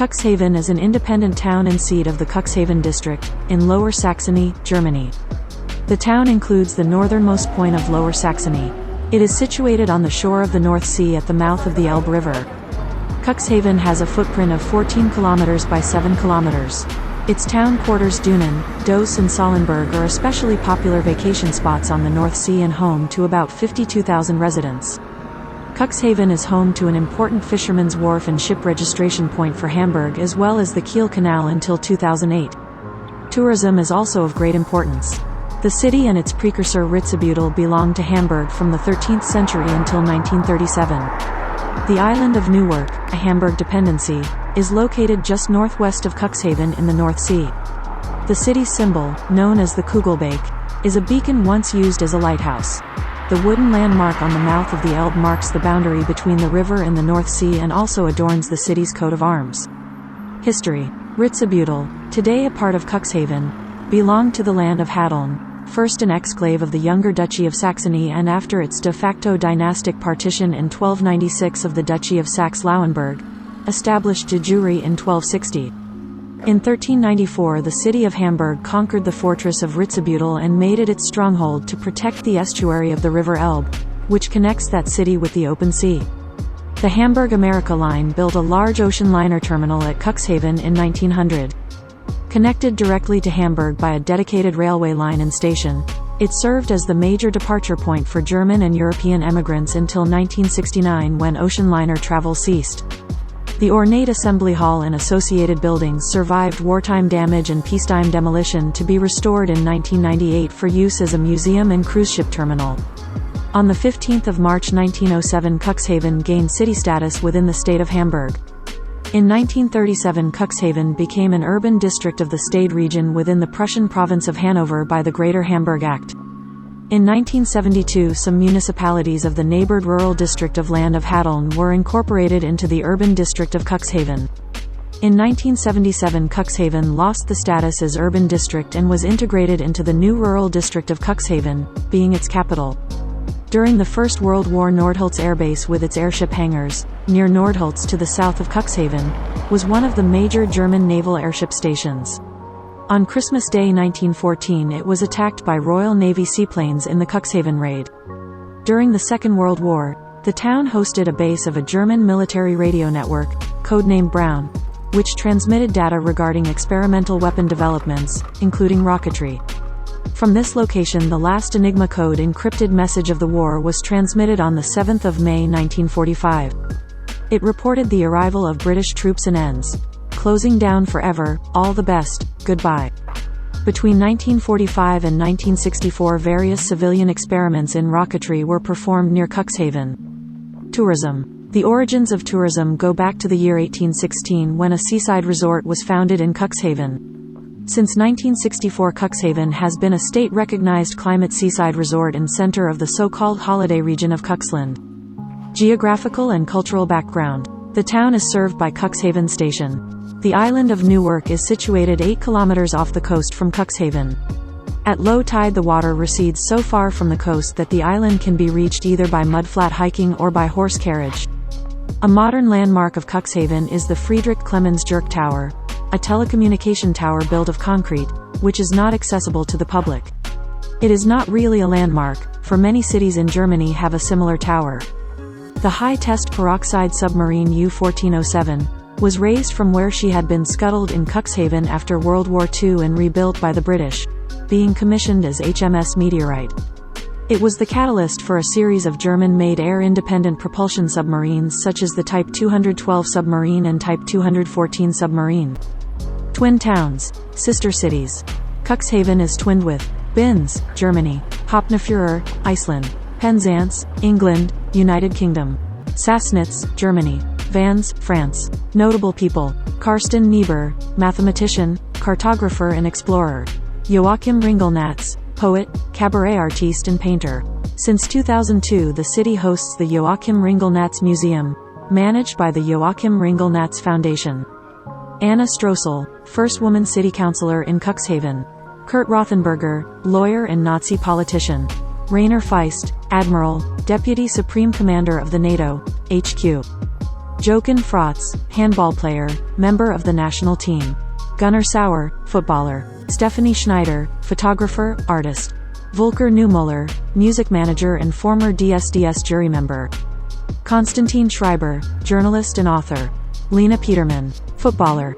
Cuxhaven is an independent town and seat of the Cuxhaven district, in Lower Saxony, Germany. The town includes the northernmost point of Lower Saxony. It is situated on the shore of the North Sea at the mouth of the Elbe River. Cuxhaven has a footprint of 14 kilometers by 7 kilometers. Its town quarters Dünen, Doos and Salenberg are especially popular vacation spots on the North Sea and home to about 52,000 residents. Cuxhaven is home to an important fisherman's wharf and ship registration point for Hamburg as well as the Kiel Canal until 2008. Tourism is also of great importance. The city and its precursor Ritzebüttel belonged to Hamburg from the 13th century until 1937. The island of Neuwerk, a Hamburg dependency, is located just northwest of Cuxhaven in the North Sea. The city's symbol, known as the Kugelbake, is a beacon once used as a lighthouse. The wooden landmark on the mouth of the Elbe marks the boundary between the river and the North Sea and also adorns the city's coat of arms. History. Ritzebüttel, today a part of Cuxhaven, belonged to the land of Hadeln, first an exclave of the Younger Duchy of Saxony and after its de facto dynastic partition in 1296 of the Duchy of Saxe-Lauenburg, established de jure in 1260. In 1394 the city of Hamburg conquered the fortress of Ritzebüttel and made it its stronghold to protect the estuary of the River Elbe, which connects that city with the open sea. The Hamburg-America Line built a large ocean liner terminal at Cuxhaven in 1900. Connected directly to Hamburg by a dedicated railway line and station, it served as the major departure point for German and European emigrants until 1969 when ocean liner travel ceased. The ornate assembly hall and associated buildings survived wartime damage and peacetime demolition to be restored in 1998 for use as a museum and cruise ship terminal. On the 15th of March 1907 Cuxhaven gained city status within the state of Hamburg. In 1937 Cuxhaven became an urban district of the Stade region within the Prussian province of Hanover by the Greater Hamburg Act. In 1972 some municipalities of the neighbored rural district of Land of Hadeln were incorporated into the urban district of Cuxhaven. In 1977 Cuxhaven lost the status as urban district and was integrated into the new rural district of Cuxhaven, being its capital. During the First World War Nordholz Air Base with its airship hangars, near Nordholz to the south of Cuxhaven, was one of the major German naval airship stations. On Christmas Day 1914 it was attacked by Royal Navy seaplanes in the Cuxhaven raid. During the Second World War, the town hosted a base of a German military radio network, codenamed Brown, which transmitted data regarding experimental weapon developments, including rocketry. From this location the last Enigma code encrypted message of the war was transmitted on the 7th of May 1945. It reported the arrival of British troops and ends. Closing down forever, all the best, goodbye. Between 1945 and 1964 various civilian experiments in rocketry were performed near Cuxhaven. Tourism. The origins of tourism go back to the year 1816 when a seaside resort was founded in Cuxhaven. Since 1964 Cuxhaven has been a state-recognized climate seaside resort and center of the so-called holiday region of Cuxland. Geographical and cultural background. The town is served by Cuxhaven Station. The island of Neuwerk is situated 8 kilometers off the coast from Cuxhaven. At low tide the water recedes so far from the coast that the island can be reached either by mudflat hiking or by horse carriage. A modern landmark of Cuxhaven is the Friedrich Clemens Jerk Tower, a telecommunication tower built of concrete, which is not accessible to the public. It is not really a landmark, for many cities in Germany have a similar tower. The high-test peroxide submarine U-1407 was raised from where she had been scuttled in Cuxhaven after World War II and rebuilt by the British, being commissioned as HMS Meteorite. It was the catalyst for a series of German-made air-independent propulsion submarines such as the Type 212 submarine and Type 214 submarine. Twin towns, sister cities. Cuxhaven is twinned with Binz, Germany; Hafnarfjord, Iceland; Penzance, England, United Kingdom; Sassnitz, Germany; Vannes, France. Notable people: Carsten Niebuhr, mathematician, cartographer and explorer; Joachim Ringelnatz, poet, cabaret artiste and painter. Since 2002 the city hosts the Joachim Ringelnatz Museum, managed by the Joachim Ringelnatz Foundation. Anna Stroessel, first woman city councillor in Cuxhaven. Kurt Rothenberger, lawyer and Nazi politician. Rainer Feist, Admiral, Deputy Supreme Commander of the NATO, HQ. Jochen Frotz, handball player, member of the national team. Gunnar Sauer, footballer. Stephanie Schneider, photographer, artist. Volker Neumüller, music manager and former DSDS jury member. Konstantin Schreiber, journalist and author. Lena Peterman, footballer.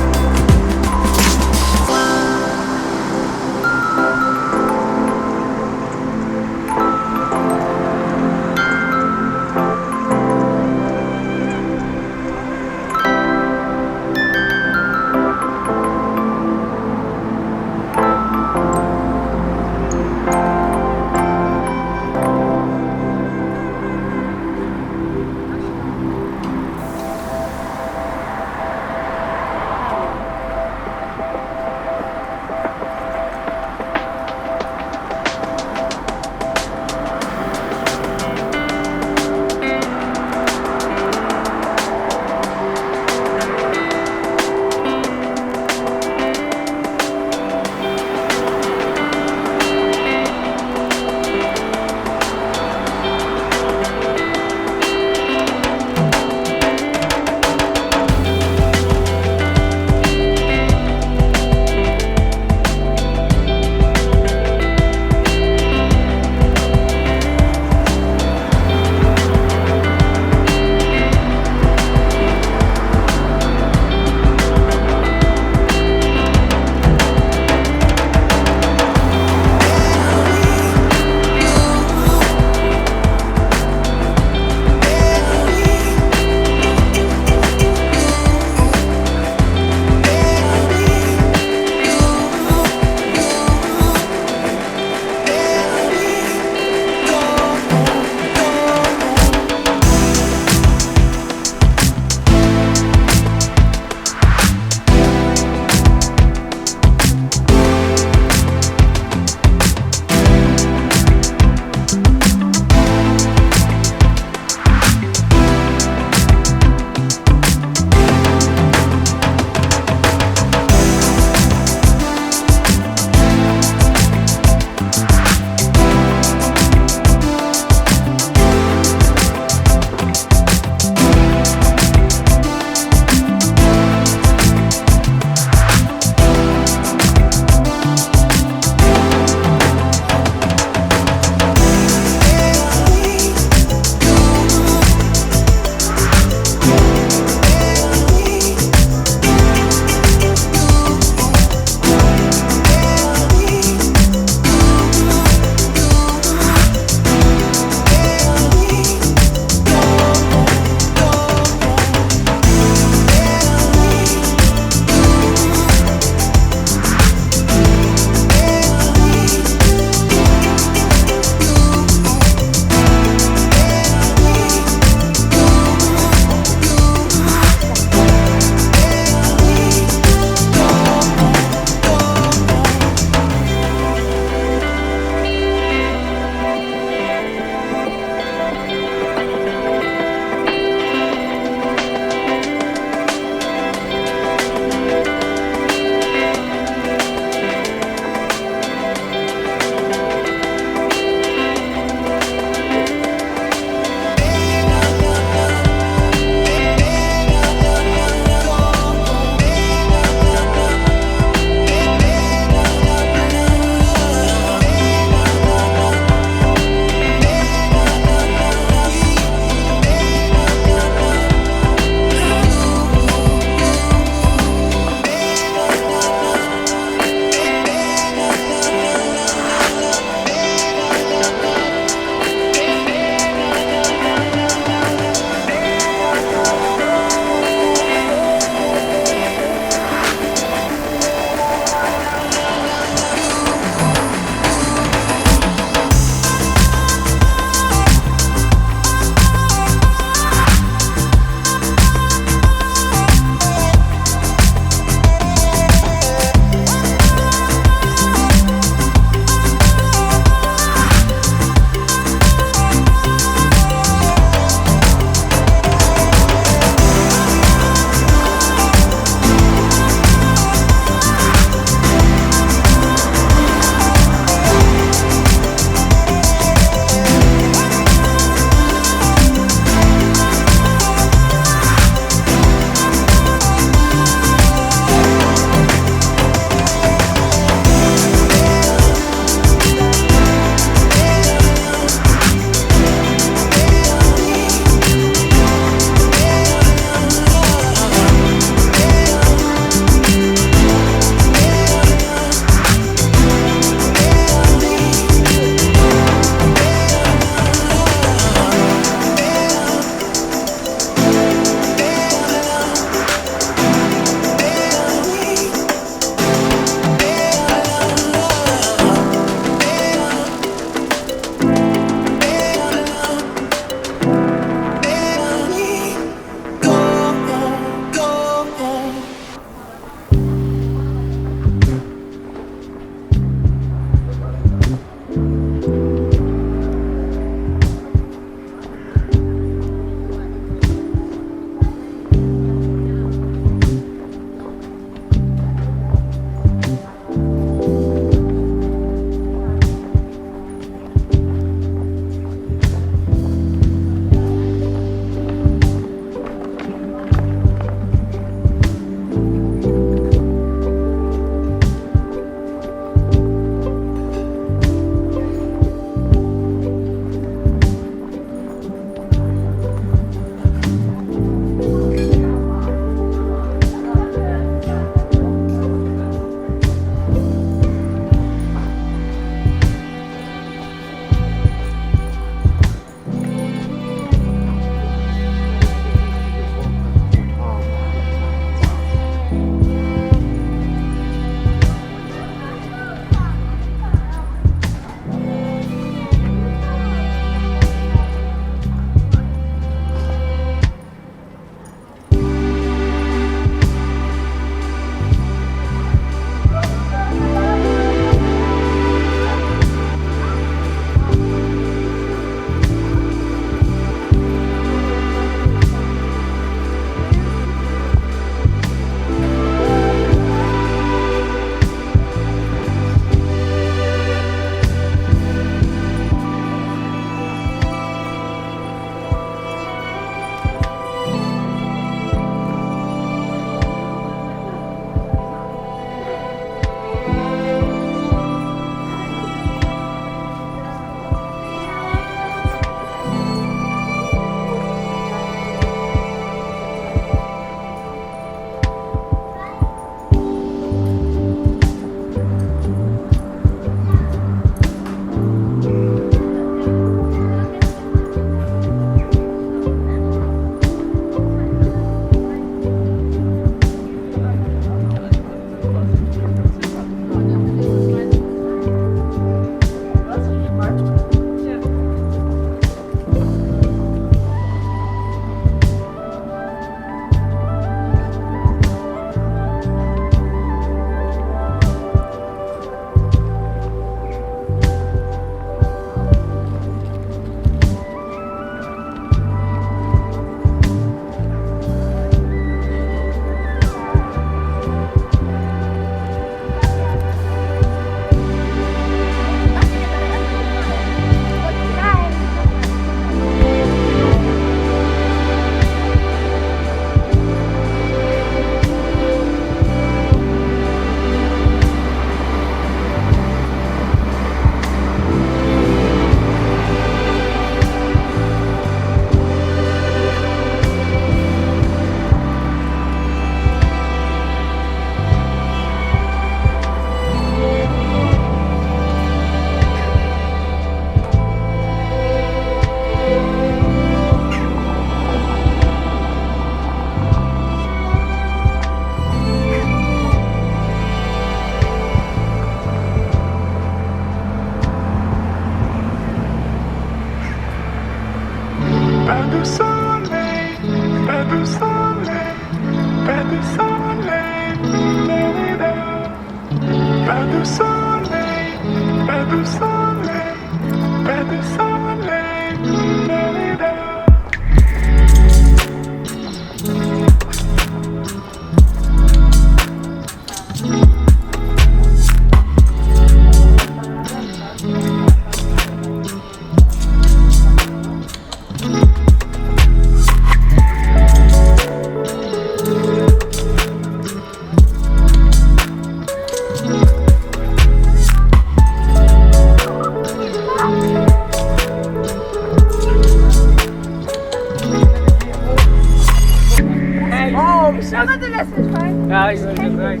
Ja, ik ben het.